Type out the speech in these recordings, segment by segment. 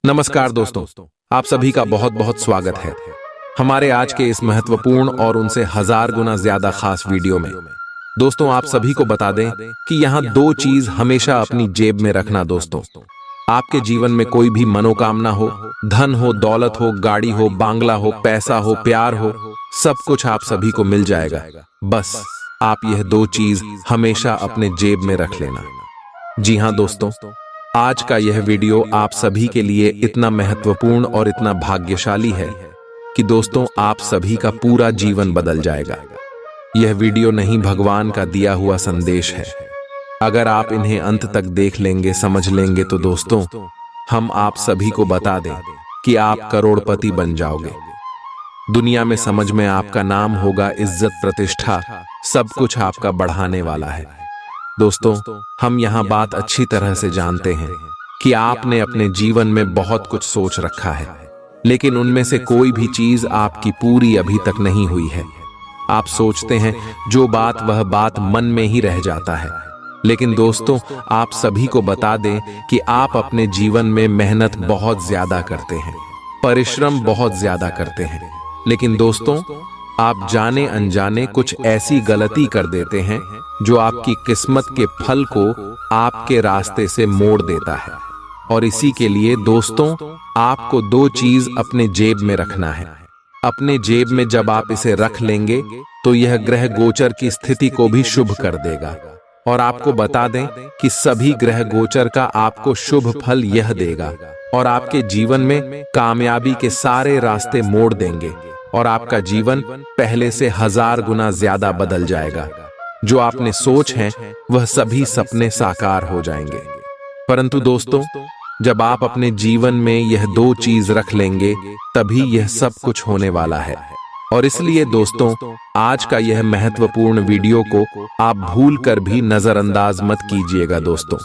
नमस्कार दोस्तों, आप सभी का बहुत बहुत स्वागत है हमारे आज के इस महत्वपूर्ण और उनसे हजार गुना ज्यादा खास वीडियो में। दोस्तों, आप सभी को बता दें कि यहाँ दो चीज हमेशा अपनी जेब में रखना। दोस्तों, आपके जीवन में कोई भी मनोकामना हो, धन हो, दौलत हो, गाड़ी हो, बांग्ला हो, पैसा हो, प्यार हो, सब कुछ आप सभी को मिल जाएगा। बस आप यह दो चीज हमेशा अपने जेब में रख लेना। जी हाँ दोस्तों, आज का यह वीडियो आप सभी के लिए इतना महत्वपूर्ण और इतना भाग्यशाली है कि दोस्तों आप सभी का पूरा जीवन बदल जाएगा। यह वीडियो नहीं, भगवान का दिया हुआ संदेश है। अगर आप इन्हें अंत तक देख लेंगे, समझ लेंगे तो दोस्तों हम आप सभी को बता दें कि आप करोड़पति बन जाओगे। दुनिया में समझ में आपका नाम होगा, इज्जत, प्रतिष्ठा, सब कुछ आपका बढ़ाने वाला है। दोस्तों, हम यहाँ बात अच्छी तरह से जानते हैं कि आपने अपने जीवन में बहुत कुछ सोच रखा है, लेकिन उनमें से कोई भी चीज आपकी पूरी अभी तक नहीं हुई है। आप सोचते हैं जो बात वह बात मन में ही रह जाता है। लेकिन दोस्तों, आप सभी को बता दें कि आप अपने जीवन में मेहनत बहुत ज्यादा करते हैं, परिश्रम बहुत ज्यादा करते हैं, लेकिन दोस्तों आप जाने अनजाने कुछ ऐसी गलती कर देते हैं जो आपकी किस्मत के फल को आपके रास्ते से मोड़ देता है। और इसी के लिए दोस्तों आपको दो चीज अपने जेब में रखना है। अपने जेब में जब आप इसे रख लेंगे तो यह ग्रह गोचर की स्थिति को भी शुभ कर देगा। और आपको बता दें कि सभी ग्रह गोचर का आपको शुभ फल यह देगा और आपके जीवन में कामयाबी के सारे रास्ते मोड़ देंगे और आपका जीवन पहले से 1000 गुना ज्यादा बदल जाएगा। जो आपने सोच है वह सभी सपने साकार हो जाएंगे। परंतु दोस्तों, जब आप अपने जीवन में यह दो चीज रख लेंगे तभी यह सब कुछ होने वाला है। और इसलिए दोस्तों आज का यह महत्वपूर्ण वीडियो को आप भूल कर भी नजरअंदाज मत कीजिएगा दोस्तों,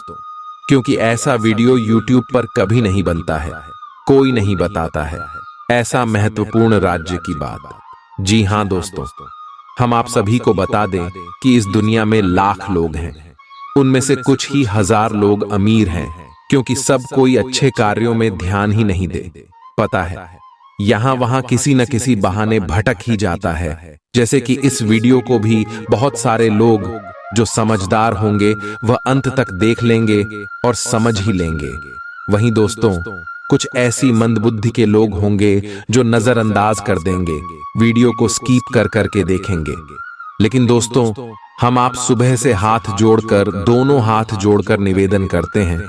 क्योंकि ऐसा वीडियो YouTube पर कभी नहीं बनता है, कोई नहीं बताता है ऐसा महत्वपूर्ण राज्य की बात। जी हाँ दोस्तों, हम आप सभी को बता दें कि इस दुनिया में लाख लोग हैं, उनमें से कुछ ही 1000 लोग अमीर हैं, क्योंकि सब कोई अच्छे कार्यों में ध्यान ही नहीं दे। पता है, यहाँ वहाँ किसी न किसी बहाने भटक ही जाता है। जैसे कि इस वीडियो को भी बहुत सारे लोग जो समझदार होंगे वह अंत तक देख लेंगे और समझ ही लेंगे। वहीं दोस्तों कुछ ऐसी मंदबुद्धि के लोग होंगे जो नजरअंदाज कर देंगे, वीडियो को स्किप कर करके देखेंगे। लेकिन दोस्तों हम आप सुबह से हाथ जोड़कर, दोनों हाथ जोड़कर निवेदन करते हैं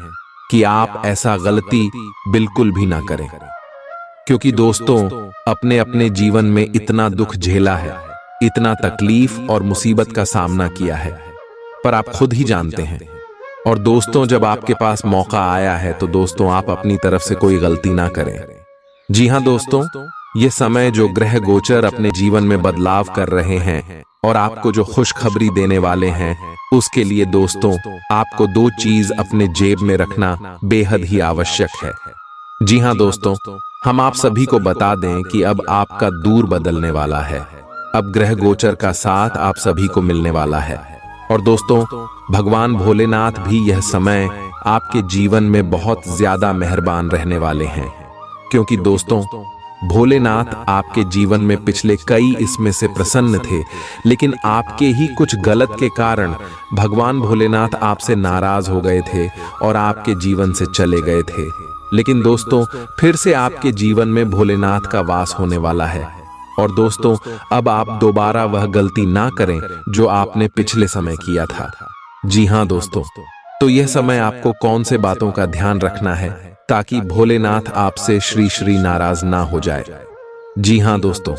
कि आप ऐसा गलती बिल्कुल भी ना करें, क्योंकि दोस्तों अपने अपने जीवन में इतना दुख झेला है, इतना तकलीफ और मुसीबत का सामना किया है, पर आप खुद ही जानते हैं। और दोस्तों जब आपके पास मौका आया है तो दोस्तों आप अपनी तरफ से कोई गलती ना करें। जी हाँ दोस्तों, ये समय जो ग्रह गोचर अपने जीवन में बदलाव कर रहे हैं और आपको जो खुशखबरी देने वाले हैं, उसके लिए दोस्तों आपको दो चीज अपने जेब में रखना बेहद ही आवश्यक है। जी हाँ दोस्तों, हम आप सभी को बता दें कि अब आपका दूर बदलने वाला है। अब ग्रह गोचर का साथ आप सभी को मिलने वाला है। और दोस्तों भगवान भोलेनाथ भी यह समय आपके जीवन में बहुत ज्यादा मेहरबान रहने वाले हैं, क्योंकि दोस्तों भोलेनाथ आपके जीवन में पिछले कई इसमें से प्रसन्न थे, लेकिन आपके ही कुछ गलत के कारण भगवान भोलेनाथ आपसे नाराज हो गए थे और आपके जीवन से चले गए थे। लेकिन दोस्तों फिर से आपके जीवन में भोलेनाथ का वास होने वाला है। और दोस्तों अब आप दोबारा वह गलती ना करें जो आपने पिछले समय किया था। जी हाँ दोस्तों, तो यह समय आपको कौन से बातों का ध्यान रखना है ताकि भोलेनाथ आपसे श्री श्री नाराज ना हो जाए। जी हाँ दोस्तों,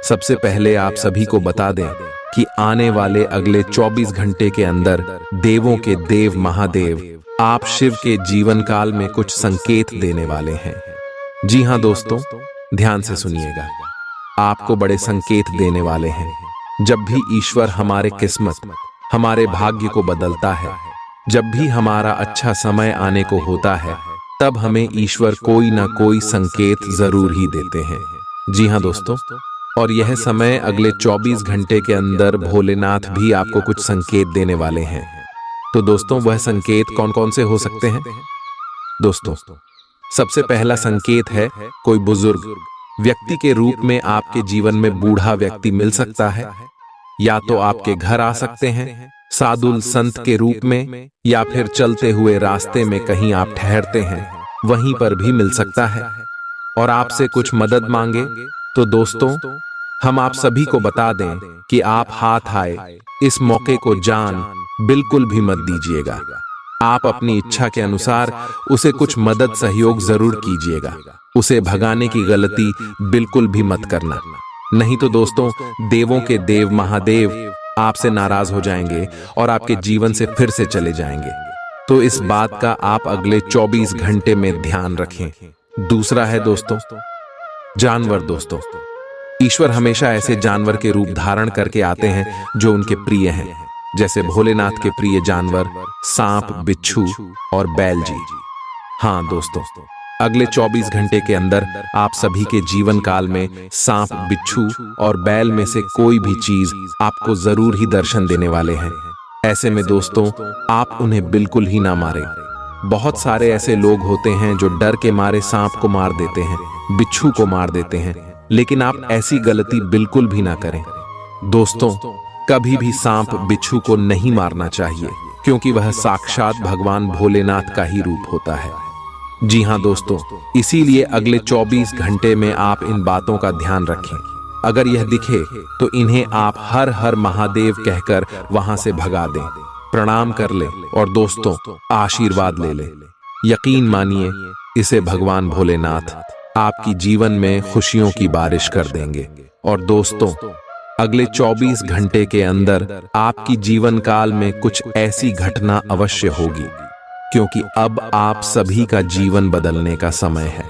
सबसे पहले आप सभी को बता दें कि आने वाले अगले 24 घंटे के अंदर देवों के देव महादेव आप शिव के जीवन काल में कुछ संकेत देने वाले हैं। जी हाँ दोस्तों, ध्यान से सुनिएगा, आपको बड़े संकेत देने वाले हैं। जब भी ईश्वर हमारे किस्मत, हमारे भाग्य को बदलता है, जब भी हमारा अच्छा समय आने को होता है, तब हमें ईश्वर कोई ना कोई संकेत जरूर ही देते हैं। जी हाँ दोस्तों, और यह समय अगले 24 घंटे के अंदर भोलेनाथ भी आपको कुछ संकेत देने वाले हैं। तो दोस्तों वह संकेत कौन कौन से हो सकते हैं? दोस्तों सबसे पहला संकेत है कोई बुजुर्ग व्यक्ति के रूप में आपके जीवन में बूढ़ा व्यक्ति मिल सकता है। या तो आपके घर आ सकते हैं साधु संत के रूप में, या फिर चलते हुए रास्ते में कहीं आप ठहरते हैं वहीं पर भी मिल सकता है और आपसे कुछ मदद मांगे। तो दोस्तों, हम आप सभी को बता दें कि आप हाथ आए इस मौके को जान बिल्कुल भी मत दीजिएगा। आप अपनी इच्छा के अनुसार उसे कुछ मदद सहयोग जरूर कीजिएगा। उसे भगाने की गलती बिल्कुल भी मत करना, नहीं तो दोस्तों देवों के देव महादेव आपसे नाराज हो जाएंगे और आपके जीवन से फिर से चले जाएंगे। तो इस बात का आप अगले 24 घंटे में ध्यान रखें। दूसरा है दोस्तों जानवर। दोस्तों, ईश्वर हमेशा ऐसे जानवर के रूप धारण करके आते हैं जो उनके प्रिय हैं, जैसे भोलेनाथ के प्रिय जानवर सांप, बिच्छू और बैल जी। हाँ दोस्तों, अगले 24 घंटे के अंदर आप सभी के जीवन काल में सांप, बिच्छू और बैल में से कोई भी चीज आपको जरूर ही दर्शन देने वाले हैं। ऐसे में दोस्तों आप उन्हें बिल्कुल ही ना मारें। बहुत सारे ऐसे लोग होते हैं जो डर के मारे सांप को मार देते हैं, बिच्छू को मार देते हैं, लेकिन आप ऐसी गलती बिल्कुल भी ना करें। दोस्तों, कभी भी सांप, बिच्छू को नहीं मारना चाहिए, क्योंकि वह साक्षात भगवान भोलेनाथ का ही रूप होता है। जी हाँ दोस्तों, इसीलिए अगले 24 घंटे में आप इन बातों का ध्यान रखें। अगर यह दिखे तो इन्हें आप हर हर महादेव कहकर वहां से भगा दें, प्रणाम कर ले और दोस्तों आशीर्वाद ले ले। यकीन मानिए, इसे भगवान भोलेनाथ आपकी जीवन में खुशियों की बारिश कर देंगे। और दोस्तों, अगले 24 घंटे के अंदर आपकी जीवन काल में कुछ ऐसी घटना अवश्य होगी, क्योंकि अब आप सभी का जीवन बदलने का समय है।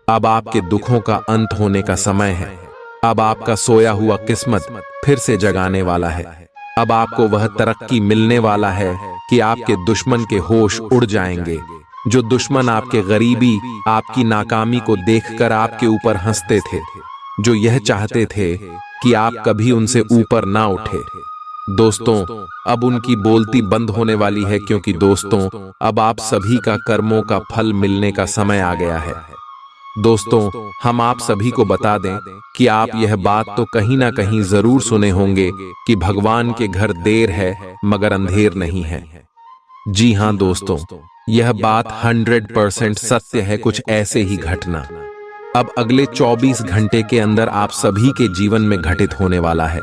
अब आपके दुखों का अंत होने का समय है। अब आपका सोया हुआ किस्मत फिर से जगाने वाला है। अब आपको वह तरक्की मिलने वाला है कि आपके दुश्मन के होश उड़ जाएंगे। जो दुश्मन आपके गरीबी, आपकी नाकामी को देखकर आपके ऊपर हंसते थे, जो यह चाहते थे कि आप कभी उनसे ऊपर ना उठे, दोस्तों अब उनकी बोलती बंद होने वाली है, क्योंकि दोस्तों अब आप सभी का कर्मों का फल मिलने का समय आ गया है। दोस्तों, हम आप सभी को बता दें कि आप यह बात तो कहीं ना कहीं जरूर सुने होंगे कि भगवान के घर देर है मगर अंधेर नहीं है। जी हाँ दोस्तों, यह बात 100% सत्य है। कुछ ऐसे ही घटना अब अगले 24 घंटे के अंदर आप सभी के जीवन में घटित होने वाला है,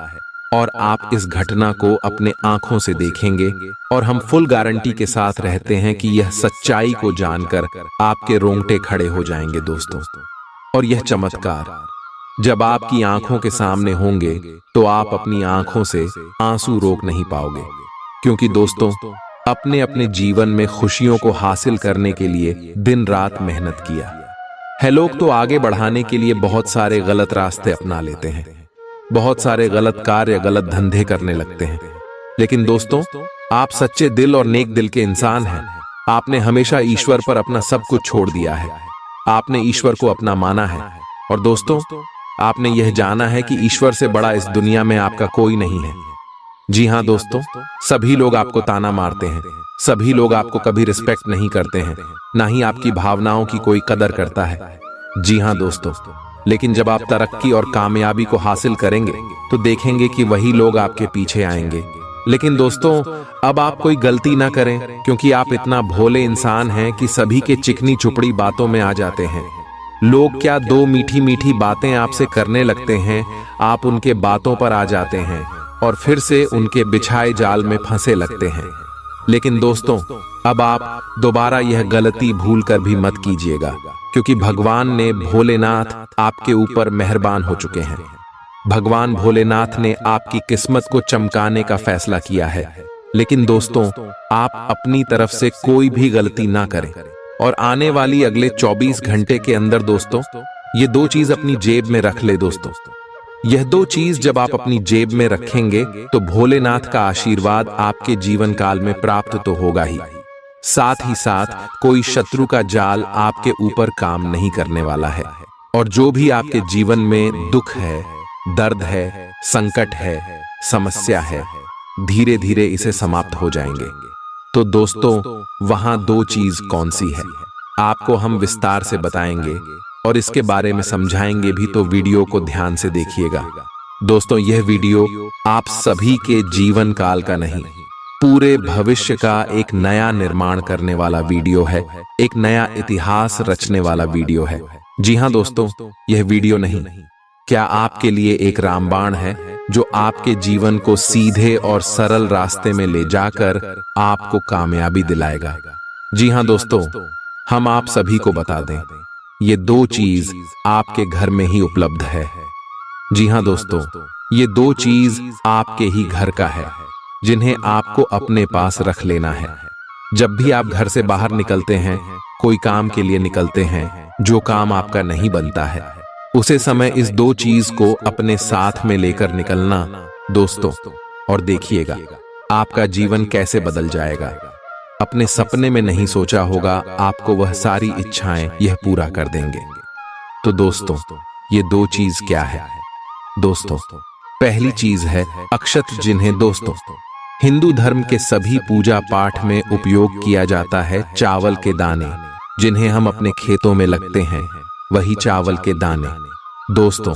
और आप इस घटना को अपने आंखों से देखेंगे। और हम फुल गारंटी के साथ रहते हैं कि यह सच्चाई को जानकर आपके रोंगटे खड़े हो जाएंगे दोस्तों। और यह चमत्कार जब आपकी आंखों के सामने होंगे तो आप अपनी आंखों से आंसू रोक नहीं पाओगे, क्योंकि दोस्तों अपने अपने जीवन में खुशियों को हासिल करने के लिए दिन रात मेहनत किया है। लोग तो आगे बढ़ाने के लिए बहुत सारे गलत रास्ते अपना लेते हैं, बहुत सारे गलत कार्य, गलत धंधे करने लगते हैं, लेकिन दोस्तों आप सच्चे दिल और नेक दिल के इंसान हैं। आपने हमेशा ईश्वर पर अपना सब कुछ छोड़ दिया है। आपने ईश्वर को अपना माना है, और दोस्तों आपने यह जाना है कि ईश्वर से बड़ा इस दुनिया में आपका कोई नहीं है। जी हाँ दोस्तों, सभी लोग आपको ताना मारते हैं, सभी लोग आपको कभी रिस्पेक्ट नहीं करते हैं, ना ही आपकी भावनाओं की कोई कदर करता है। जी हाँ दोस्तों, लेकिन जब आप तरक्की और कामयाबी को हासिल करेंगे तो देखेंगे कि वही लोग आपके पीछे आएंगे। लेकिन दोस्तों अब आप कोई गलती ना करें, क्योंकि आप इतना भोले इंसान हैं कि सभी के चिकनी चुपड़ी बातों में आ जाते हैं। लोग क्या दो मीठी मीठी बातें आपसे करने लगते हैं, आप उनके बातों पर आ जाते हैं और फिर से उनके बिछाए जाल में फंसे लगते हैं। लेकिन दोस्तों अब आप दोबारा यह गलती भूल कर भी मत कीजिएगा, क्योंकि भगवान ने भोलेनाथ आपके ऊपर मेहरबान हो चुके हैं। भगवान भोलेनाथ ने आपकी किस्मत को चमकाने का फैसला किया है। लेकिन दोस्तों आप अपनी तरफ से कोई भी गलती ना करें, और आने वाली अगले 24 घंटे के अंदर दोस्तों ये दो चीज अपनी जेब में रख ले। दोस्तों यह दो चीज जब आप अपनी जेब में रखेंगे तो भोलेनाथ का आशीर्वाद आपके जीवन काल में प्राप्त तो होगा ही, साथ ही साथ कोई शत्रु का जाल आपके ऊपर काम नहीं करने वाला है। और जो भी आपके जीवन में दुख है, दर्द है, संकट है, समस्या है, धीरे धीरे इसे समाप्त हो जाएंगे। तो दोस्तों वहां दो चीज कौन सी है? आपको हम विस्तार से बताएंगे और इसके बारे में समझाएंगे भी, तो वीडियो को ध्यान से देखिएगा। दोस्तों, यह वीडियो आप सभी के जीवन काल का नहीं, पूरे भविष्य का एक नया निर्माण करने वाला वीडियो है, एक नया इतिहास रचने वाला वीडियो है। जी हाँ दोस्तों, यह वीडियो नहीं, क्या आपके लिए एक रामबाण है जो आपके जीवन को सीधे और सरल रास्ते में ले जाकर आपको कामयाबी दिलाएगा। जी हाँ दोस्तों, हम आप सभी को बता दें, ये दो चीज आपके घर में ही उपलब्ध है। जी हाँ दोस्तों, ये दो चीज आपके ही घर का है, जिन्हें आपको अपने पास रख लेना है। जब भी आप घर से बाहर निकलते हैं, कोई काम के लिए निकलते हैं, जो काम आपका नहीं बनता है, उसे समय इस दो चीज को अपने साथ में लेकर निकलना दोस्तों, और देखिएगा आपका जीवन कैसे बदल जाएगा। अपने सपने में नहीं सोचा होगा, आपको वह सारी इच्छाएं यह पूरा कर देंगे। तो दोस्तों, ये दो चीज क्या है? दोस्तों, पहली चीज है अक्षत, जिन्हें दोस्तों हिंदू धर्म के सभी पूजा पाठ में उपयोग किया जाता है। चावल के दाने, जिन्हें हम अपने खेतों में लगते हैं, वही चावल के दाने। दोस्तों,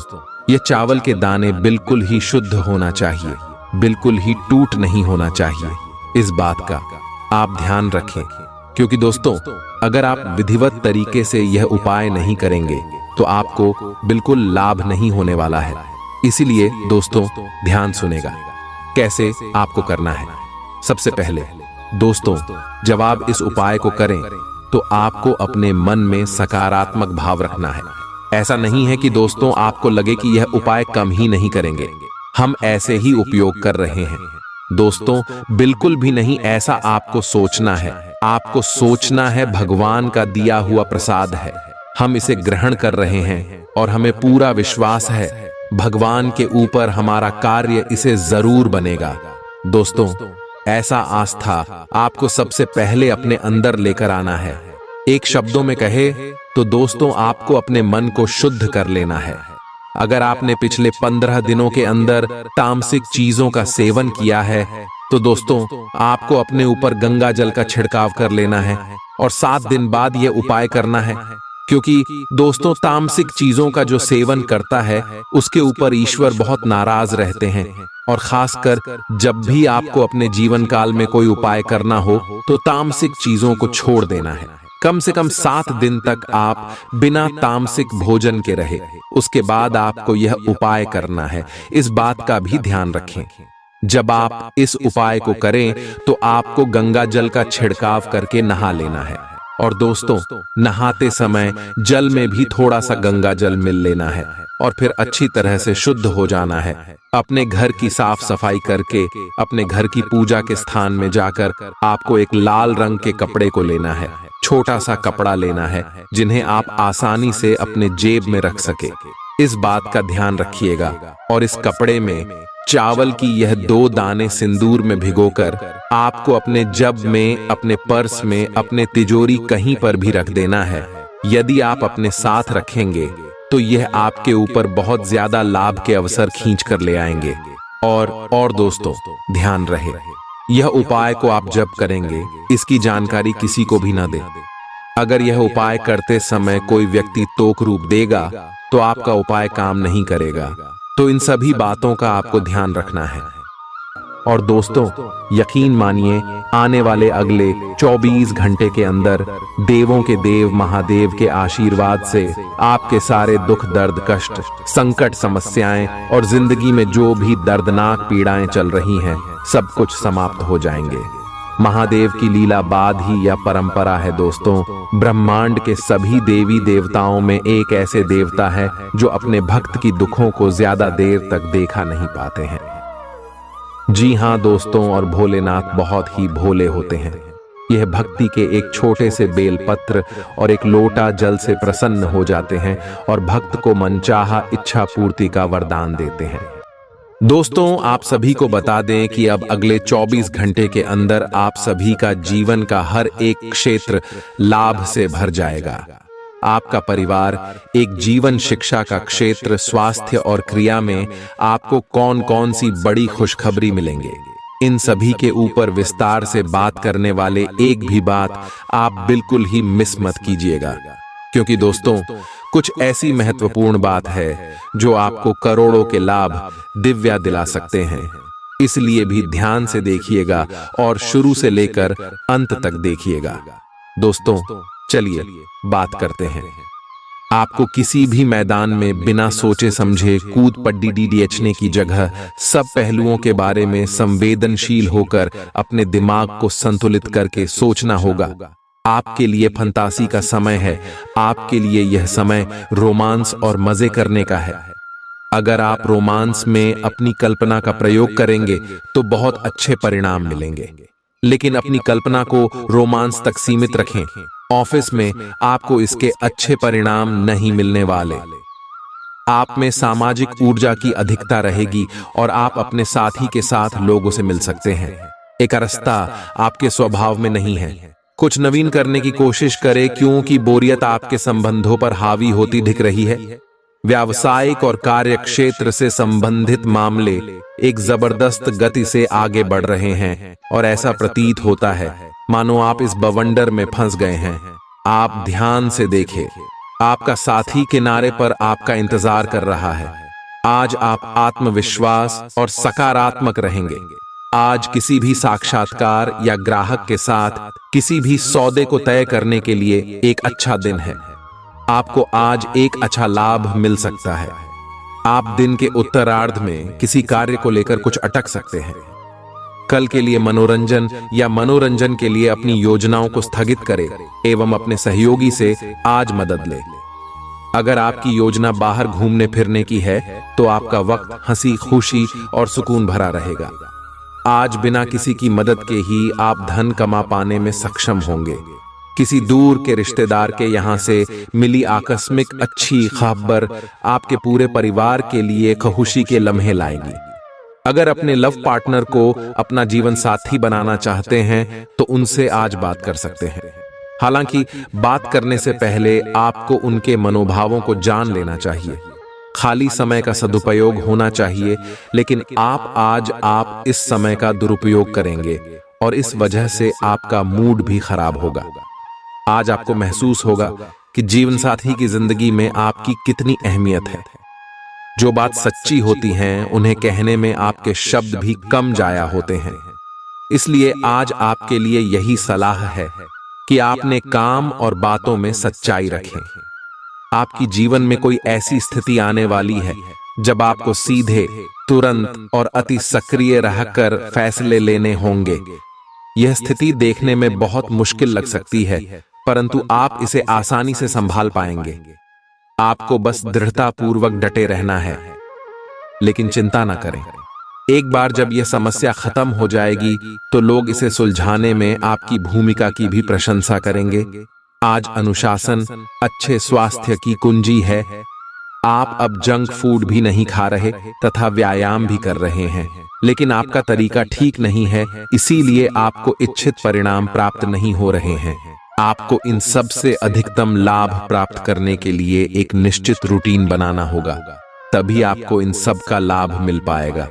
ये चावल के दाने बिल्कुल ही शुद्ध होना चाहिए, बिल्कुल ही टूट नहीं होना चाहिए। इस बात का आप ध्यान रखें, क्योंकि दोस्तों, अगर आप विधिवत तरीके से यह उपाय नहीं करेंगे तो आपको बिल्कुल लाभ नहीं होने वाला है। इसीलिए दोस्तों, ध्यान सुनेगा कैसे आपको करना है। सबसे पहले दोस्तों, जब आप इस उपाय को करें तो आपको अपने मन में सकारात्मक भाव रखना है। ऐसा नहीं है कि दोस्तों आपको लगे कि यह उपाय कम ही नहीं करेंगे, हम ऐसे ही उपयोग कर रहे हैं। दोस्तों, बिल्कुल भी नहीं ऐसा आपको सोचना है। आपको सोचना है भगवान का दिया हुआ प्रसाद है, हम इसे ग्रहण कर रहे हैं और हमें पूरा विश्वास है भगवान के ऊपर हमारा कार्य इसे जरूर बनेगा। दोस्तों, ऐसा आस्था आपको सबसे पहले अपने अंदर लेकर आना है। एक शब्दों में कहे तो दोस्तों, आपको अपने मन को शुद्ध कर लेना है। अगर आपने पिछले 15 दिनों के अंदर तामसिक चीजों का सेवन किया है तो दोस्तों, आपको अपने ऊपर गंगा जल का छिड़काव कर लेना है और 7 दिन बाद यह उपाय करना है। क्योंकि दोस्तों, तामसिक चीजों का जो सेवन करता है उसके ऊपर ईश्वर बहुत नाराज रहते हैं। और खासकर जब भी आपको अपने जीवन काल में कोई उपाय करना हो तो तामसिक चीजों को छोड़ देना है। कम से कम 7 दिन तक आप बिना तामसिक भोजन के रहे, उसके बाद आपको यह उपाय करना है। इस बात का भी ध्यान रखें, जब आप इस उपाय को करें तो आपको गंगा जल का छिड़काव करके नहा लेना है। और दोस्तों, नहाते समय जल में भी थोड़ा सा गंगा जल मिल लेना है और फिर अच्छी तरह से शुद्ध हो जाना है। अपने घर की साफ सफाई करके अपने घर की पूजा के स्थान में जाकर आपको एक लाल रंग के कपड़े को लेना है, छोटा सा कपड़ा लेना है, जिन्हें आप आसानी से अपने जेब में रख सके। इस बात का ध्यान रखिएगा। और इस कपड़े में चावल की यह 2 दाने सिंदूर में भिगोकर आपको अपने जब में, अपने पर्स में, अपने तिजोरी कहीं पर भी रख देना है। यदि आप अपने साथ रखेंगे तो यह आपके ऊपर बहुत ज्यादा लाभ के अवसर खींच कर ले आएंगे। और दोस्तों, ध्यान रहे, यह उपाय को आप जब करेंगे इसकी जानकारी किसी को भी ना दें। अगर यह उपाय करते समय कोई व्यक्ति तोक रूप देगा तो आपका उपाय काम नहीं करेगा। तो इन सभी बातों का आपको ध्यान रखना है। और दोस्तों, यकीन मानिए, आने वाले अगले 24 घंटे के अंदर देवों के देव महादेव के आशीर्वाद से आपके सारे दुख, दर्द, कष्ट, संकट, समस्याएं और जिंदगी में जो भी दर्दनाक पीड़ाएं चल रही हैं, सब कुछ समाप्त हो जाएंगे। महादेव की लीला बाद ही यह परंपरा है दोस्तों। ब्रह्मांड के सभी देवी देवताओं में एक ऐसे देवता है जो अपने भक्त की दुखों को ज्यादा देर तक देखा नहीं पाते हैं। जी हाँ दोस्तों, और भोलेनाथ बहुत ही भोले होते हैं। यह भक्ति के एक छोटे से बेलपत्र और एक लोटा जल से प्रसन्न हो जाते हैं और भक्त को मनचाहा इच्छा पूर्ति का वरदान देते हैं। दोस्तों, आप सभी को बता दें कि अब अगले 24 घंटे के अंदर आप सभी का जीवन का हर एक क्षेत्र लाभ से भर जाएगा। आपका परिवार, एक जीवन शिक्षा का क्षेत्र, स्वास्थ्य और क्रिया में आपको कौन कौन सी बड़ी खुशखबरी मिलेंगे, इन सभी के ऊपर विस्तार से बात करने वाले एक भी बात आप बिल्कुल ही मिस मत कीजिएगा, क्योंकि दोस्तों कुछ ऐसी महत्वपूर्ण बात है जो आपको करोड़ों के लाभ दिव्या दिला सकते हैं। इसलिए भी ध्यान से देखिएगा और शुरू से लेकर अंत तक देखिएगा। दोस्तों चलिए बात करते हैं। आपको किसी भी मैदान में बिना सोचे समझे कूद पड्डी डीडीएचने की जगह सब पहलुओं के बारे में संवेदनशील होकर अपने दिमाग को संतुलित करके सोचना होगा। आपके लिए फंतासी का समय है। आपके लिए यह समय रोमांस और मजे करने का है। अगर आप रोमांस में अपनी कल्पना का प्रयोग करेंगे तो बहुत अच्छे परिणाम मिलेंगे, लेकिन अपनी कल्पना को रोमांस तक सीमित रखें। ऑफिस में आपको इसके अच्छे परिणाम नहीं मिलने वाले। आप में सामाजिक ऊर्जा की अधिकता रहेगी और आप अपने साथी के साथ लोगों से मिल सकते हैं। एकरसता आपके स्वभाव में नहीं है। कुछ नवीन करने की कोशिश करें, क्योंकि बोरियत आपके संबंधों पर हावी होती दिख रही है। व्यावसायिक और कार्य क्षेत्र से संबंधित मामले एक जबरदस्त गति से आगे बढ़ रहे हैं और ऐसा प्रतीत होता है मानो आप इस बवंडर में फंस गए हैं। आप ध्यान से देखें, आपका साथी किनारे पर आपका इंतजार कर रहा है। आज आप आत्मविश्वास और सकारात्मक रहेंगे। आज किसी भी साक्षात्कार या ग्राहक के साथ किसी भी सौदे को तय करने के लिए एक अच्छा दिन है। आपको आज एक अच्छा लाभ मिल सकता है। आप दिन के उत्तरार्ध में किसी कार्य को लेकर कुछ अटक सकते हैं। कल के लिए मनोरंजन या मनोरंजन के लिए अपनी योजनाओं को स्थगित करें एवं अपने सहयोगी से आज मदद लें। अगर आपकी योजना बाहर घूमने फिरने की है तो आपका वक्त हंसी खुशी और सुकून भरा रहेगा। आज बिना किसी की मदद के ही आप धन कमा पाने में सक्षम होंगे। किसी दूर के रिश्तेदार के यहां से मिली आकस्मिक अच्छी खबर आपके पूरे परिवार के लिए खुशी के लम्हे लाएगी। अगर अपने लव पार्टनर को अपना जीवन साथी बनाना चाहते हैं तो उनसे आज बात कर सकते हैं। हालांकि बात करने से पहले आपको उनके मनोभावों को जान लेना चाहिए। खाली समय का सदुपयोग होना चाहिए, लेकिन आप इस समय का दुरुपयोग करेंगे और इस वजह से आपका मूड भी खराब होगा। आज आपको महसूस होगा कि जीवन साथी की जिंदगी में आपकी कितनी अहमियत है। जो बात सच्ची होती हैं उन्हें कहने में आपके शब्द भी कम जाया होते हैं। इसलिए आज आपके लिए यही सलाह है कि आपने काम और बातों में सच्चाई रखें। आपकी जीवन में कोई ऐसी स्थिति आने वाली है जब आपको सीधे, तुरंत और अति सक्रिय रहकर फैसले लेने होंगे। यह स्थिति देखने में बहुत मुश्किल लग सकती है, परंतु आप इसे आसानी से संभाल पाएंगे। आपको बस दृढ़तापूर्वक डटे रहना है, लेकिन चिंता न करें। एक बार जब यह समस्या खत्म हो जाएगी तो लोग इसे सुलझाने में आपकी भूमिका की भी प्रशंसा करेंगे। आज अनुशासन अच्छे स्वास्थ्य की कुंजी है। आप अब जंक फूड भी नहीं खा रहे तथा व्यायाम भी कर रहे हैं, लेकिन आपका तरीका ठीक नहीं है, इसीलिए आपको इच्छित परिणाम प्राप्त नहीं हो रहे हैं। आपको इन सब से अधिकतम लाभ प्राप्त करने के लिए एक निश्चित रूटीन बनाना होगा, तभी आपको इन सब का लाभ मिल पाएगा।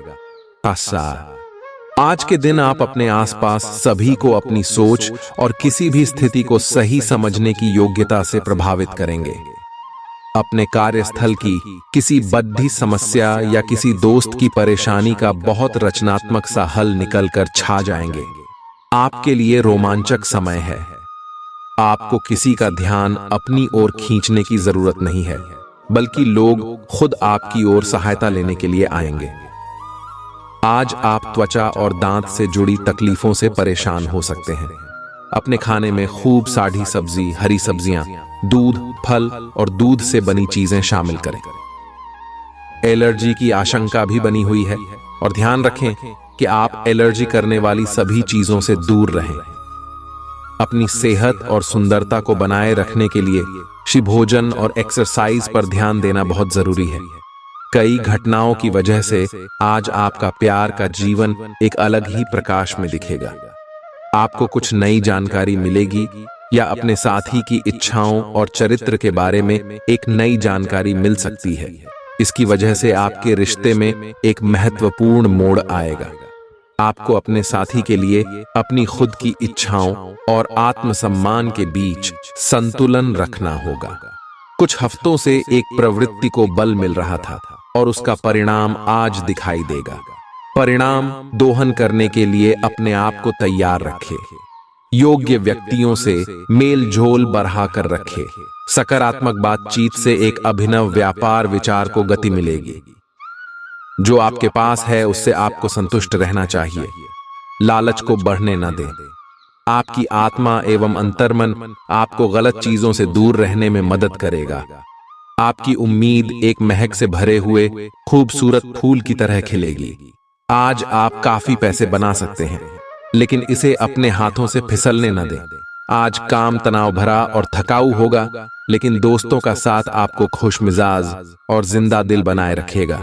आज के दिन आप अपने आसपास सभी को अपनी सोच और किसी भी स्थिति को सही समझने की योग्यता से प्रभावित करेंगे। अपने कार्यस्थल की किसी बद्धी समस्या या किसी दोस्त की परेशानी का बहुत रचनात्मक सा हल निकलकर छा जाएंगे। आपके लिए रोमांचक समय है। आपको किसी का ध्यान अपनी ओर खींचने की जरूरत नहीं है, बल्कि लोग खुद आपकी ओर सहायता लेने के लिए आएंगे। आज आप त्वचा और दांत से जुड़ी तकलीफों से परेशान हो सकते हैं। अपने खाने में खूब साड़ी सब्जी, हरी सब्जियां, दूध, फल और दूध से बनी चीजें शामिल करें। एलर्जी की आशंका भी बनी हुई है और ध्यान रखें कि आप एलर्जी करने वाली सभी चीजों से दूर रहें। अपनी सेहत और सुंदरता को बनाए रखने के लिए शिभोजन और एक्सरसाइज पर ध्यान देना बहुत जरूरी है। कई घटनाओं की वजह से आज आपका प्यार का जीवन एक अलग ही प्रकाश में दिखेगा। आपको कुछ नई जानकारी मिलेगी या अपने साथी की इच्छाओं और चरित्र के बारे में एक नई जानकारी मिल सकती है। इसकी वजह से आपके रिश्ते में एक महत्वपूर्ण मोड़ आएगा। आपको अपने साथी के लिए अपनी खुद की इच्छाओं और आत्मसम्मान के बीच संतुलन रखना होगा। कुछ हफ्तों से एक प्रवृत्ति को बल मिल रहा था और उसका परिणाम आज दिखाई देगा। परिणाम दोहन करने के लिए अपने आप को तैयार रखें। योग्य व्यक्तियों से मेल झोल बढ़ाकर रखें। सकारात्मक बातचीत से एक अभिनव व्यापार विचार को गति मिलेगी। जो आपके पास है उससे आपको संतुष्ट रहना चाहिए। लालच को बढ़ने न दें। आपकी आत्मा एवं अंतर्मन आपको गलत चीजों से दूर रहने में मदद करेगा। आपकी उम्मीद एक महक से भरे हुए खूबसूरत फूल की तरह खिलेगी। आज आप काफी पैसे बना सकते हैं, लेकिन इसे अपने हाथों से फिसलने न दें। आज काम तनाव भरा और थकाऊ होगा, लेकिन दोस्तों का साथ आपको खुशमिजाज और जिंदा दिल बनाए रखेगा।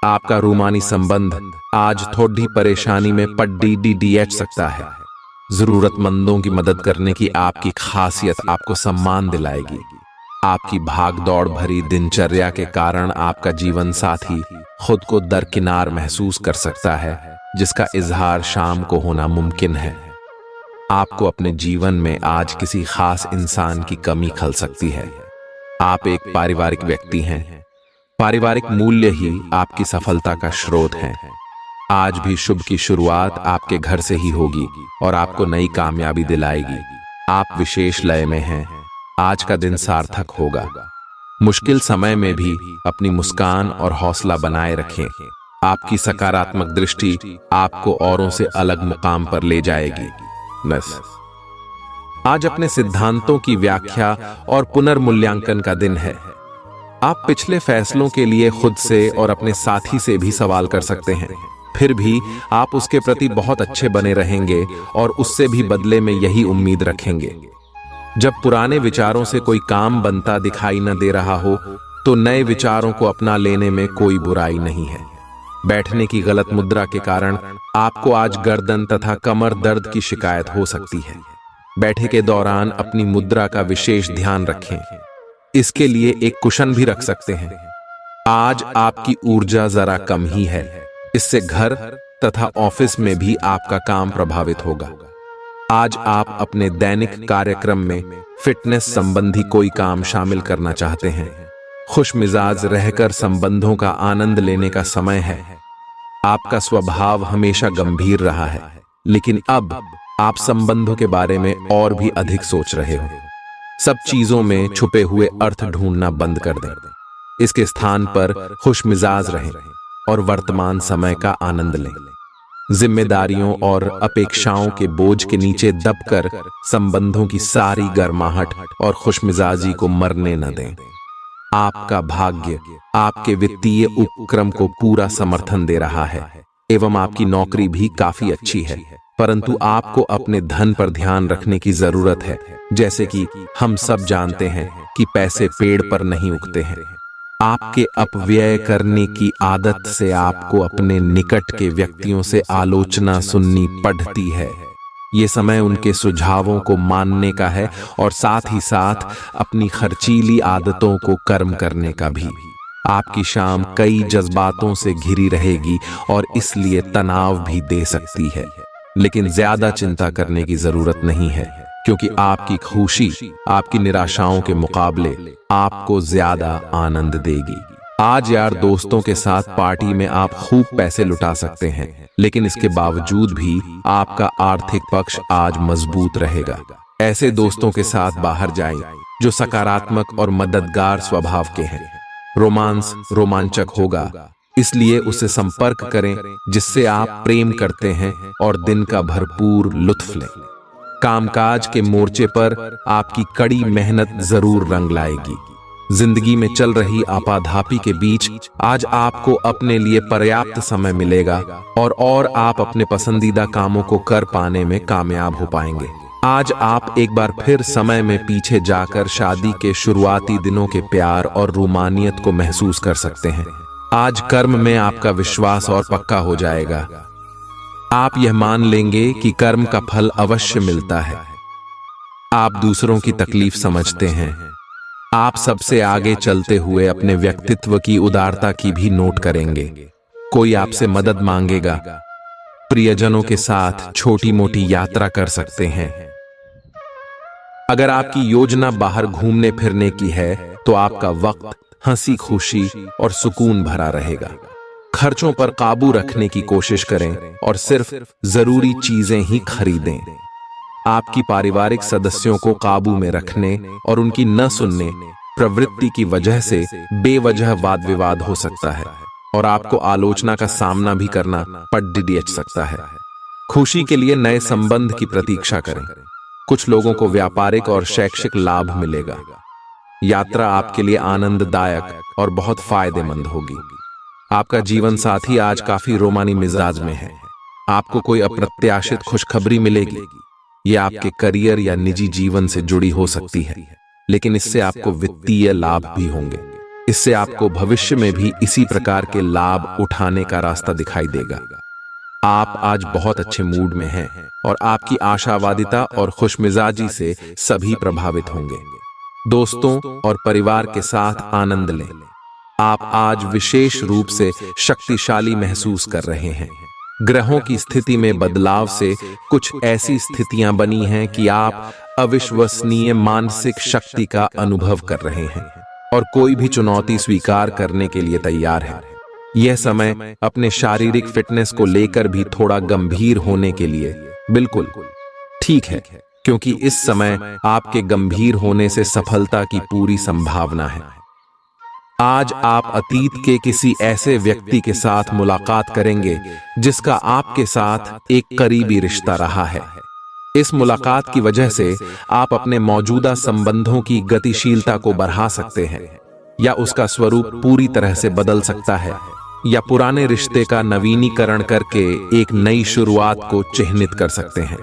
आपका रूमानी संबंध आज थोड़ी परेशानी में पड़ सकता है। जरूरतमंदों की मदद करने की आपकी खासियत आपको सम्मान दिलाएगी। आपकी भाग दौड़ भरी दिनचर्या के कारण आपका जीवन साथी खुद को दरकिनार महसूस कर सकता है, जिसका इजहार शाम को होना मुमकिन है। आपको अपने जीवन में आज किसी खास इंसान की कमी खल सकती है। आप एक पारिवारिक व्यक्ति हैं। पारिवारिक मूल्य ही आपकी सफलता का स्रोत हैं। आज भी शुभ की शुरुआत आपके घर से ही होगी और आपको नई कामयाबी दिलाएगी। आप विशेष लय में हैं। आज का दिन सार्थक होगा। मुश्किल समय में भी अपनी मुस्कान और हौसला बनाए रखें। आपकी सकारात्मक दृष्टि आपको औरों से अलग मुकाम पर ले जाएगी। आज अपने सिद्धांतों की व्याख्या और पुनर्मूल्यांकन का दिन है। आप पिछले फैसलों के लिए खुद से और अपने साथी से भी सवाल कर सकते हैं। फिर भी आप उसके प्रति बहुत अच्छे बने रहेंगे और उससे भी बदले में यही उम्मीद रखेंगे। जब पुराने विचारों से कोई काम बनता दिखाई न दे रहा हो, तो नए विचारों को अपना लेने में कोई बुराई नहीं है। बैठने की गलत मुद्रा के कारण आपको आज गर्दन तथा कमर दर्द की शिकायत हो सकती है। बैठे के दौरान अपनी मुद्रा का विशेष ध्यान रखें। इसके लिए एक कुशन भी रख सकते हैं। आज आपकी ऊर्जा जरा कम ही है। इससे घर तथा ऑफिस में भी आपका काम प्रभावित होगा। आज आप अपने दैनिक कार्यक्रम में फिटनेस संबंधी कोई काम शामिल करना चाहते हैं। खुश मिजाज रहकर संबंधों का आनंद लेने का समय है। आपका स्वभाव हमेशा गंभीर रहा है, लेकिन अब आप संबंधों के बारे में और भी अधिक सोच रहे हो। सब चीजों में छुपे हुए अर्थ ढूंढना बंद कर दें। इसके स्थान पर खुश मिजाज रहें और वर्तमान समय का आनंद लें। जिम्मेदारियों और अपेक्षाओं के बोझ के नीचे दबकर संबंधों की सारी गर्माहट और खुशमिजाजी को मरने न दें। आपका भाग्य आपके वित्तीय उपक्रम को पूरा समर्थन दे रहा है एवं आपकी नौकरी भी काफी अच्छी है, परंतु आपको अपने धन पर ध्यान रखने की जरूरत है। जैसे कि हम सब जानते हैं कि पैसे पेड़ पर नहीं उगते हैं। आपके अपव्यय करने की आदत से आपको अपने निकट के व्यक्तियों से आलोचना सुननी पड़ती है। ये समय उनके सुझावों को मानने का है और साथ ही साथ अपनी खर्चीली आदतों को कर्म करने का भी। आपकी शाम कई जज्बातों से घिरी रहेगी और इसलिए तनाव भी दे सकती है, लेकिन ज्यादा चिंता करने की जरूरत नहीं है, क्योंकि आपकी खुशी आपकी निराशाओं के मुकाबले आपको ज्यादा आनंद देगी। आज यार दोस्तों के साथ पार्टी में आप खूब पैसे लुटा सकते हैं, लेकिन इसके बावजूद भी आपका आर्थिक पक्ष आज मजबूत रहेगा। ऐसे दोस्तों के साथ बाहर जाएं जो सकारात्मक और मददगार स्वभाव के हैं। रोमांस रोमांचक होगा, इसलिए उससे संपर्क करें जिससे आप प्रेम करते हैं और दिन का भरपूर लुत्फ लें। कामकाज के मोर्चे पर आपकी कड़ी मेहनत जरूर रंग लाएगी। जिंदगी में चल रही आपाधापी के बीच आज आपको अपने लिए पर्याप्त समय मिलेगा और आप अपने पसंदीदा कामों को कर पाने में कामयाब हो पाएंगे। आज आप एक बार फिर समय में पीछे जाकर शादी के शुरुआती दिनों के प्यार और रोमानियत को महसूस कर सकते हैं। आज कर्म में आपका विश्वास और पक्का हो जाएगा। आप यह मान लेंगे कि कर्म का फल अवश्य मिलता है। आप दूसरों की तकलीफ समझते हैं। आप सबसे आगे चलते हुए अपने व्यक्तित्व की उदारता की भी नोट करेंगे। कोई आपसे मदद मांगेगा प्रियजनों के साथ छोटी मोटी यात्रा कर सकते हैं। अगर आपकी योजना बाहर घूमने फिरने की है तो आपका वक्त हंसी खुशी और सुकून भरा रहेगा। खर्चों पर काबू रखने की कोशिश करें और सिर्फ जरूरी चीजें ही खरीदें। आपकी पारिवारिक सदस्यों को काबू में रखने और उनकी न सुनने प्रवृत्ति की वजह से बेवजह वाद विवाद हो सकता है और आपको आलोचना का सामना भी करना पड़ सकता है। खुशी के लिए नए संबंध की प्रतीक्षा करें। कुछ लोगों को व्यापारिक और शैक्षिक लाभ मिलेगा। यात्रा आपके लिए आनंददायक और बहुत फायदेमंद होगी। आपका जीवन साथी आज काफी रोमानी मिजाज में है। आपको कोई अप्रत्याशित खुशखबरी मिलेगी। यह आपके करियर या निजी जीवन से जुड़ी हो सकती है, लेकिन इससे आपको वित्तीय लाभ भी होंगे। इससे आपको भविष्य में भी इसी प्रकार के लाभ उठाने का रास्ता दिखाई देगा। आप आज बहुत अच्छे मूड में हैं और आपकी आशावादिता और खुशमिजाजी से सभी प्रभावित होंगे। दोस्तों और परिवार के साथ आनंद लें। आप आज विशेष रूप से शक्तिशाली महसूस कर रहे हैं। ग्रहों की स्थिति में बदलाव से कुछ ऐसी स्थितियां बनी हैं कि आप अविश्वसनीय मानसिक शक्ति का अनुभव कर रहे हैं और कोई भी चुनौती स्वीकार करने के लिए तैयार है। यह समय अपने शारीरिक फिटनेस को लेकर भी थोड़ा गंभीर होने के लिए बिल्कुल ठीक है, क्योंकि इस समय आपके गंभीर होने से सफलता की पूरी संभावना है। आज आप अतीत के किसी ऐसे व्यक्ति के साथ मुलाकात करेंगे जिसका आपके साथ एक करीबी रिश्ता रहा है। इस मुलाकात की वजह से आप अपने मौजूदा संबंधों की गतिशीलता को बढ़ा सकते हैं या उसका स्वरूप पूरी तरह से बदल सकता है, या पुराने रिश्ते का नवीनीकरण करके एक नई शुरुआत को चिह्नित कर सकते हैं।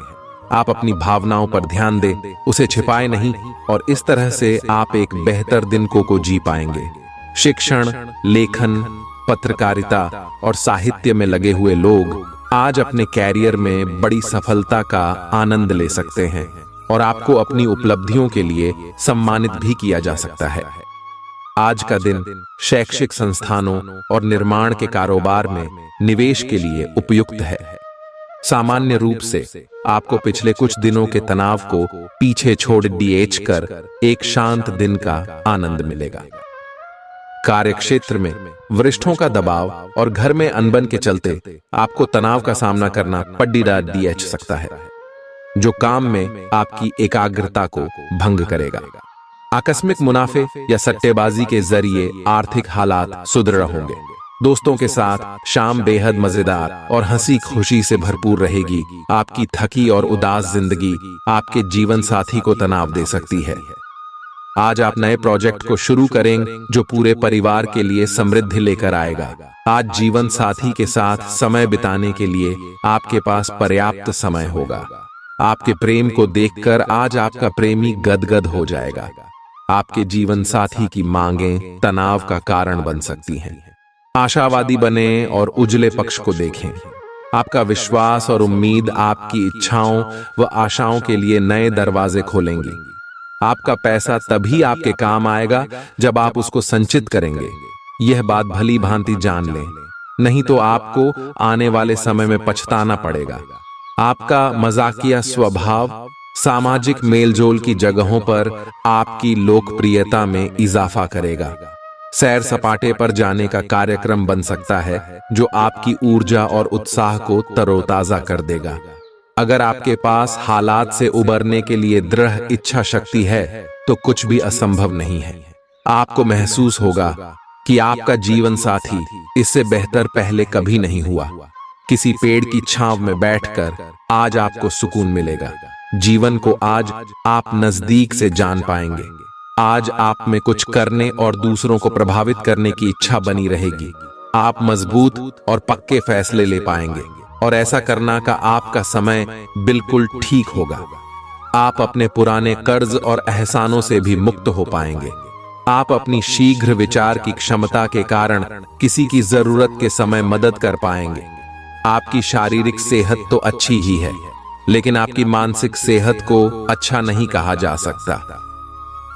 आप अपनी भावनाओं पर ध्यान दें, उसे छिपाएं नहीं और इस तरह से आप एक बेहतर दिन को जी पाएंगे। शिक्षण, लेखन, पत्रकारिता और साहित्य में लगे हुए लोग आज अपने कैरियर में बड़ी सफलता का आनंद ले सकते हैं और आपको अपनी उपलब्धियों के लिए सम्मानित भी किया जा सकता है। आज का दिन शैक्षिक संस्थानों और निर्माण के कारोबार में निवेश के लिए उपयुक्त है। सामान्य रूप से आपको पिछले कुछ दिनों के तनाव को पीछे छोड़ कर एक शांत दिन का आनंद मिलेगा। कार्यक्षेत्र में वरिष्ठों का दबाव और घर में अनबन के चलते आपको तनाव का सामना करना पड़ सकता है, जो काम में आपकी एकाग्रता को भंग करेगा। आकस्मिक मुनाफे या सट्टेबाजी के जरिए आर्थिक हालात सुदृढ़ होंगे। दोस्तों के साथ शाम बेहद मजेदार और हंसी खुशी से भरपूर रहेगी। आपकी थकी और उदास जिंदगी आपके जीवन साथी को तनाव दे सकती है। आज आप नए प्रोजेक्ट को शुरू करें जो पूरे परिवार के लिए समृद्धि लेकर आएगा। आज जीवन साथी के साथ समय बिताने के लिए आपके पास पर्याप्त समय होगा। आपके प्रेम को देखकर आज आपका प्रेमी गदगद हो जाएगा। आपके जीवन साथी की मांगें तनाव का कारण बन सकती हैं। आशावादी बने और उजले पक्ष को देखें। आपका विश्वास और उम्मीद आपकी इच्छाओं व आशाओं के लिए नए दरवाजे खोलेंगी। आपका पैसा तभी आपके काम आएगा जब आप उसको संचित करेंगे। यह बात भली भांति जान लें, नहीं तो आपको आने वाले समय में पछताना पड़ेगा। आपका मजाकिया स्वभाव सामाजिक मेलजोल की जगहों पर आपकी लोकप्रियता में इजाफा करेगा। सैर सपाटे पर जाने का कार्यक्रम बन सकता है जो आपकी ऊर्जा और उत्साह को तरोताजा कर देगा। अगर आपके पास हालात से उबरने के लिए दृढ़ इच्छा शक्ति है तो कुछ भी असंभव नहीं है। आपको महसूस होगा कि आपका जीवन साथी इससे बेहतर पहले कभी नहीं हुआ। किसी पेड़ की छांव में बैठकर आज आपको सुकून मिलेगा। जीवन को आज आप नजदीक से जान पाएंगे। आज आप में कुछ करने और दूसरों को प्रभावित करने की इच्छा बनी रहेगी। आप मजबूत और पक्के फैसले ले पाएंगे और ऐसा करना का आपका समय बिल्कुल ठीक होगा। आप अपने पुराने कर्ज और एहसानों से भी मुक्त हो पाएंगे। आप अपनी शीघ्र विचार की क्षमता के कारण किसी की जरूरत के समय मदद कर पाएंगे। आपकी शारीरिक सेहत तो अच्छी ही है, लेकिन आपकी मानसिक सेहत को अच्छा नहीं कहा जा सकता।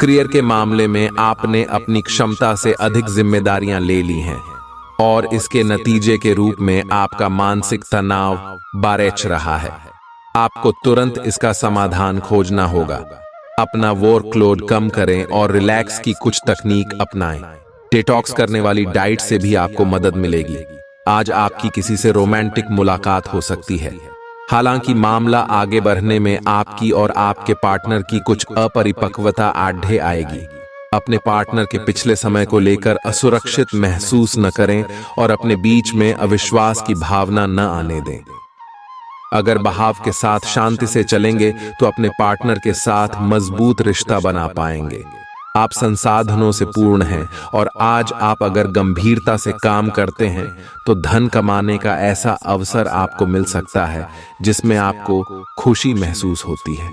करियर के मामले में आपने अपनी क्षमता से अधिक जिम्मेदारियां ले ली हैं। और इसके नतीजे के रूप में आपका मानसिक तनाव बढ़ रहा है। आपको तुरंत इसका समाधान खोजना होगा। अपना वर्कलोड कम करें और रिलैक्स की कुछ तकनीक अपनाएं। डिटॉक्स करने वाली डाइट से भी आपको मदद मिलेगी। आज आपकी किसी से रोमांटिक मुलाकात हो सकती है। हालांकि मामला आगे बढ़ने में आपकी और आपके पार्टनर की कुछ अपरिपक्वता आढ़े आएगी। अपने पार्टनर के पिछले समय को लेकर असुरक्षित महसूस न करें और अपने बीच में अविश्वास की भावना न आने दें। अगर बहाव के साथ शांति से चलेंगे तो अपने पार्टनर के साथ मजबूत रिश्ता बना पाएंगे। आप संसाधनों से पूर्ण हैं और आज आप अगर गंभीरता से काम करते हैं तो धन कमाने का ऐसा अवसर आपको मिल सकता है जिसमें आपको खुशी महसूस होती है।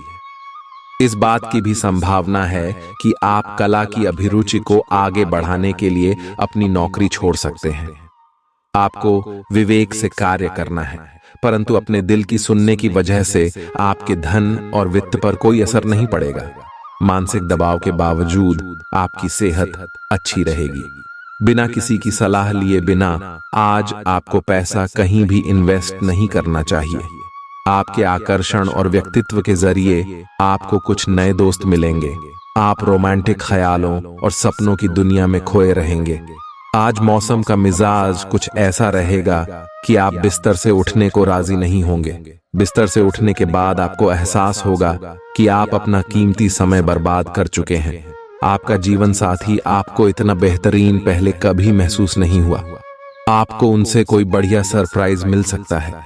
इस बात की भी संभावना है कि आप कला की अभिरुचि को आगे बढ़ाने के लिए अपनी नौकरी छोड़ सकते हैं। आपको विवेक से कार्य करना है, परंतु अपने दिल की सुनने की वजह से आपके धन और वित्त पर कोई असर नहीं पड़ेगा। मानसिक दबाव के बावजूद आपकी सेहत अच्छी रहेगी। बिना किसी की सलाह लिए बिना आज आपको पैसा कहीं भी इन्वेस्ट नहीं करना चाहिए। आपके आकर्षण और व्यक्तित्व के जरिए आपको कुछ नए दोस्त मिलेंगे। आप रोमांटिक ख्यालों और सपनों की दुनिया में खोए रहेंगे। आज मौसम का मिजाज कुछ ऐसा रहेगा कि आप बिस्तर से उठने को राजी नहीं होंगे। बिस्तर से उठने के बाद आपको एहसास होगा कि आप अपना कीमती समय बर्बाद कर चुके हैं। आपका जीवन साथी आपको इतना बेहतरीन पहले कभी महसूस नहीं हुआ। आपको उनसे कोई बढ़िया सरप्राइज मिल सकता है।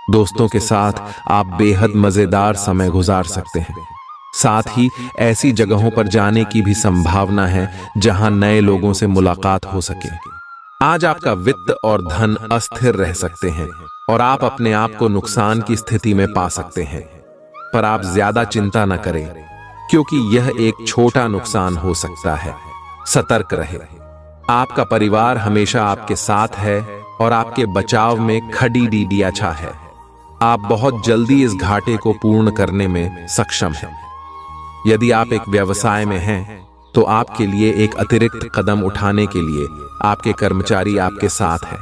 दोस्तों के साथ आप बेहद मजेदार समय गुजार सकते हैं। साथ ही ऐसी जगहों पर जाने की भी संभावना है जहां नए लोगों से मुलाकात हो सके। आज आपका वित्त और धन अस्थिर रह सकते हैं और आप अपने आप को नुकसान की स्थिति में पा सकते हैं, पर आप ज्यादा चिंता न करें क्योंकि यह एक छोटा नुकसान हो सकता है। सतर्क रहे। आपका परिवार हमेशा आपके साथ है और आपके बचाव में खड़ी डीडियाछा है। आप बहुत जल्दी इस घाटे को पूर्ण करने में सक्षम हैं। यदि आप एक व्यवसाय में हैं तो आपके लिए एक अतिरिक्त कदम उठाने के लिए आपके कर्मचारी आपके साथ हैं।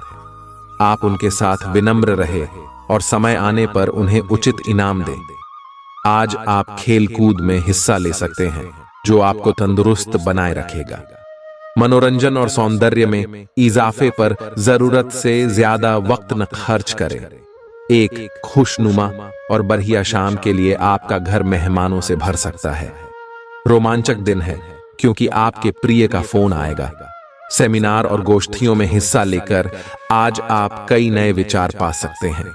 आप उनके साथ विनम्र रहे और समय आने पर उन्हें उचित इनाम दें। आज आप खेल कूद में हिस्सा ले सकते हैं जो आपको तंदुरुस्त बनाए रखेगा। मनोरंजन और सौंदर्य में इजाफे पर जरूरत से ज्यादा वक्त न खर्च करें। एक खुशनुमा और बढ़िया शाम के लिए आपका घर मेहमानों से भर सकता है। रोमांचक दिन है क्योंकि आपके प्रिय का फोन आएगा। सेमिनार और गोष्ठियों में हिस्सा लेकर आज आप कई नए विचार पा सकते हैं।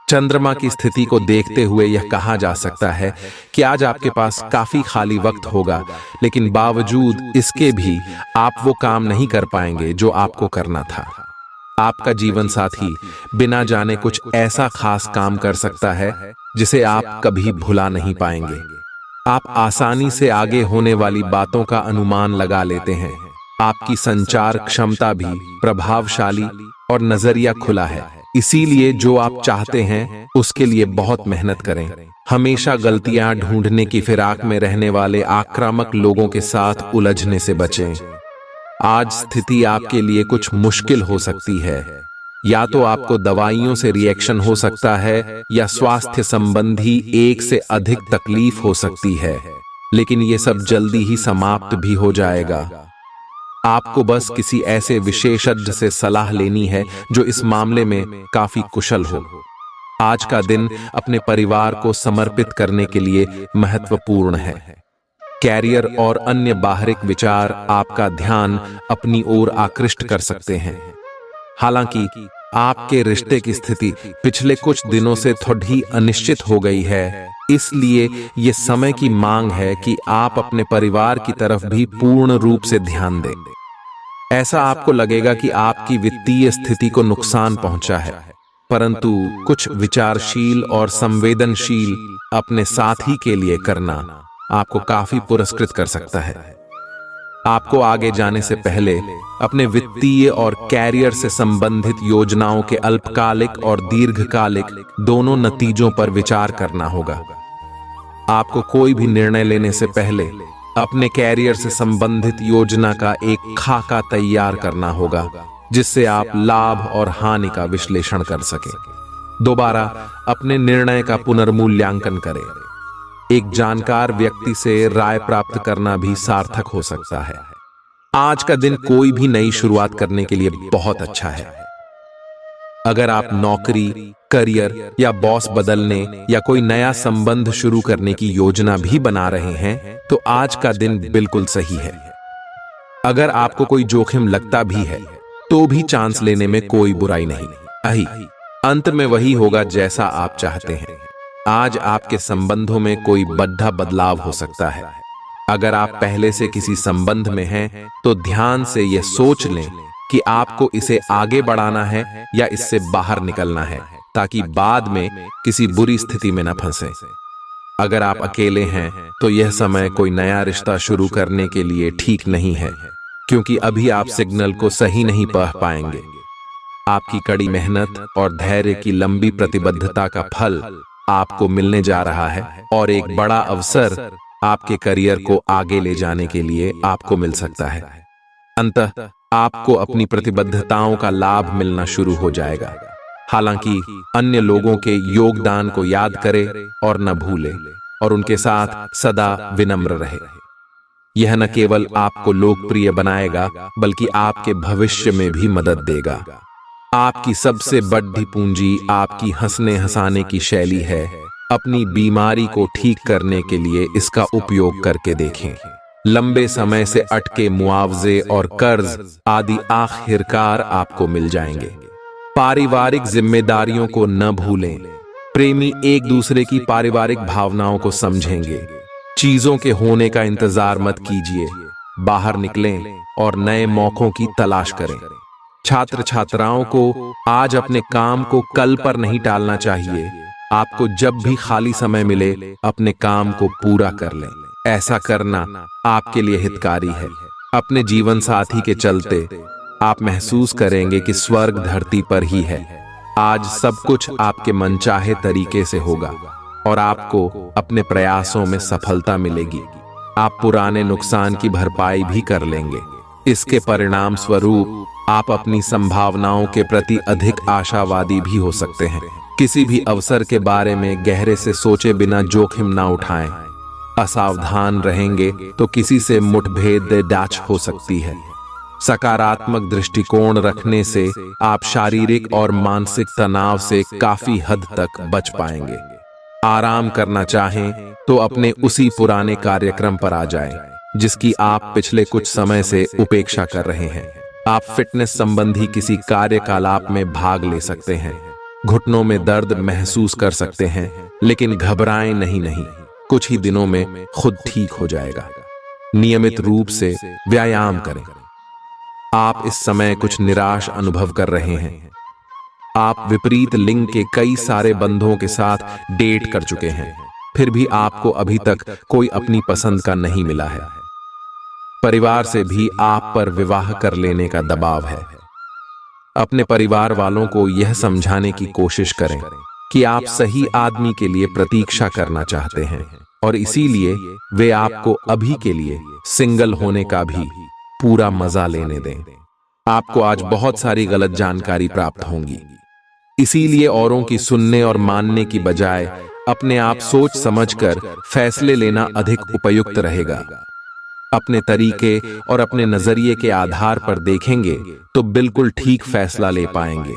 चंद्रमा की स्थिति को देखते हुए यह कहा जा सकता है कि आज आपके पास काफी खाली वक्त होगा, लेकिन बावजूद इसके भी आप वो काम नहीं कर पाएंगे जो आपको करना था। आपका जीवन साथी बिना जाने कुछ ऐसा खास काम कर सकता है जिसे आप कभी भुला नहीं पाएंगे। आप आसानी से आगे होने वाली बातों का अनुमान लगा लेते हैं। आपकी संचार क्षमता भी प्रभावशाली और नजरिया खुला है, इसीलिए जो आप चाहते हैं उसके लिए बहुत मेहनत करें। हमेशा गलतियां ढूंढने की फिराक में रहने वाले आक्रामक लोगों के साथ उलझने से बचें। आज स्थिति आपके लिए कुछ मुश्किल हो सकती है। या तो आपको दवाइयों से रिएक्शन हो सकता है या स्वास्थ्य संबंधी एक से अधिक तकलीफ हो सकती है, लेकिन ये सब जल्दी ही समाप्त भी हो जाएगा। आपको बस किसी ऐसे विशेषज्ञ से सलाह लेनी है जो इस मामले में काफी कुशल हो। आज का दिन अपने परिवार को समर्पित करने के लिए महत्वपूर्ण है। कैरियर और अन्य बाहरिक विचार आपका ध्यान अपनी ओर आकृष्ट कर सकते हैं। हालांकि आपके रिश्ते की स्थिति पिछले कुछ दिनों से थोड़ी अनिश्चित हो गई है, इसलिए ये समय की मांग है कि आप अपने परिवार की तरफ भी पूर्ण रूप से ध्यान दें। ऐसा आपको लगेगा कि आपकी वित्तीय स्थिति को नुकसान पहुंचा है, परंतु कुछ विचारशील और संवेदनशील अपने साथी के लिए करना आपको काफी पुरस्कृत कर सकता है। आपको आगे जाने से पहले अपने वित्तीय और कैरियर से संबंधित योजनाओं के अल्पकालिक और दीर्घकालिक दोनों नतीजों पर विचार करना होगा। आपको कोई भी निर्णय लेने से पहले अपने कैरियर से संबंधित योजना का एक खाका तैयार करना होगा। जिससे आप लाभ और हानि का विश्लेषण कर सकें। दोबारा अपने निर्णय का पुनर्मूल्यांकन करें। एक जानकार व्यक्ति से राय प्राप्त करना भी सार्थक हो सकता है। आज का दिन कोई भी नई शुरुआत करने के लिए बहुत अच्छा है। अगर आप नौकरी, करियर या बॉस बदलने या कोई नया संबंध शुरू करने की योजना भी बना रहे हैं तो आज का दिन बिल्कुल सही है। अगर आपको कोई जोखिम लगता भी है तो भी चांस लेने में कोई बुराई नहीं। अंत में वही होगा जैसा आप चाहते हैं। आज आपके संबंधों में कोई बड़ा बदलाव हो सकता है। अगर आप पहले से किसी संबंध में हैं तो ध्यान से यह सोच लें कि आपको इसे आगे बढ़ाना है या इससे बाहर निकलना है, ताकि बाद में किसी बुरी स्थिति में न फंसे। अगर आप अकेले हैं तो यह समय कोई नया रिश्ता शुरू करने के लिए ठीक नहीं है, क्योंकि अभी आप सिग्नल को सही नहीं पढ़ पाएंगे। आपकी कड़ी मेहनत और धैर्य की लंबी प्रतिबद्धता का फल आपको मिलने जा रहा है और एक बड़ा अवसर आपके करियर को आगे ले जाने के लिए आपको मिल सकता है। अंततः आपको अपनी प्रतिबद्धताओं का लाभ मिलना शुरू हो जाएगा। हालांकि अन्य लोगों के योगदान को याद करें और न भूलें और उनके साथ सदा विनम्र रहे। यह न केवल आपको लोकप्रिय बनाएगा बल्कि आपके भविष्य में भी मदद देगा। आपकी सबसे बड़ी पूंजी आपकी हंसने हंसाने की शैली है। अपनी बीमारी को ठीक करने के लिए इसका उपयोग करके देखें। लंबे समय से अटके मुआवजे और कर्ज आदि आखिरकार आपको मिल जाएंगे। पारिवारिक जिम्मेदारियों को न भूलें। प्रेमी एक दूसरे की पारिवारिक भावनाओं को समझेंगे। चीजों के होने का इंतजार मत कीजिए, बाहर निकलें और नए मौकों की तलाश करें। छात्र छात्राओं को आज अपने काम को कल पर नहीं टालना चाहिए। आपको जब भी खाली समय मिले अपने काम को पूरा कर लें। ऐसा करना आपके लिए हितकारी है। अपने जीवन साथी के चलते आप महसूस करेंगे कि स्वर्ग धरती पर ही है। आज सब कुछ आपके मनचाहे तरीके से होगा और आपको अपने प्रयासों में सफलता मिलेगी। आप पुराने नुकसान की भरपाई भी कर लेंगे। इसके परिणाम स्वरूप आप अपनी संभावनाओं के प्रति अधिक आशावादी भी हो सकते हैं। किसी भी अवसर के बारे में गहरे से सोचे बिना जोखिम ना उठाएं। असावधान रहेंगे तो किसी से मुठभेड़ डाच हो सकती है। सकारात्मक दृष्टिकोण रखने से आप शारीरिक और मानसिक तनाव से काफी हद तक बच पाएंगे। आराम करना चाहें तो अपने उसी पुराने कार्यक्रम पर आ जाएं, जिसकी आप पिछले कुछ समय से उपेक्षा कर रहे हैं। आप फिटनेस संबंधी किसी कार्यकलाप में भाग ले सकते हैं। घुटनों में दर्द महसूस कर सकते हैं, लेकिन घबराएं नहीं, कुछ ही दिनों में खुद ठीक हो जाएगा। नियमित रूप से व्यायाम करें। आप इस समय कुछ निराश अनुभव कर रहे हैं। आप विपरीत लिंग के कई सारे बंधुओं के साथ डेट कर चुके हैं, फिर भी आपको अभी तक कोई अपनी पसंद का नहीं मिला है। परिवार से भी आप पर विवाह कर लेने का दबाव है। अपने परिवार वालों को यह समझाने की कोशिश करें कि आप सही आदमी के लिए प्रतीक्षा करना चाहते हैं और इसीलिए वे आपको अभी के लिए सिंगल होने का भी पूरा मजा लेने दें। आपको आज बहुत सारी गलत जानकारी प्राप्त होंगी, इसीलिए औरों की सुनने और मानने की बजाय अपने आप सोच समझकर फैसले लेना अधिक उपयुक्त रहेगा। अपने तरीके और अपने नजरिए के आधार पर देखेंगे तो बिल्कुल ठीक फैसला ले पाएंगे।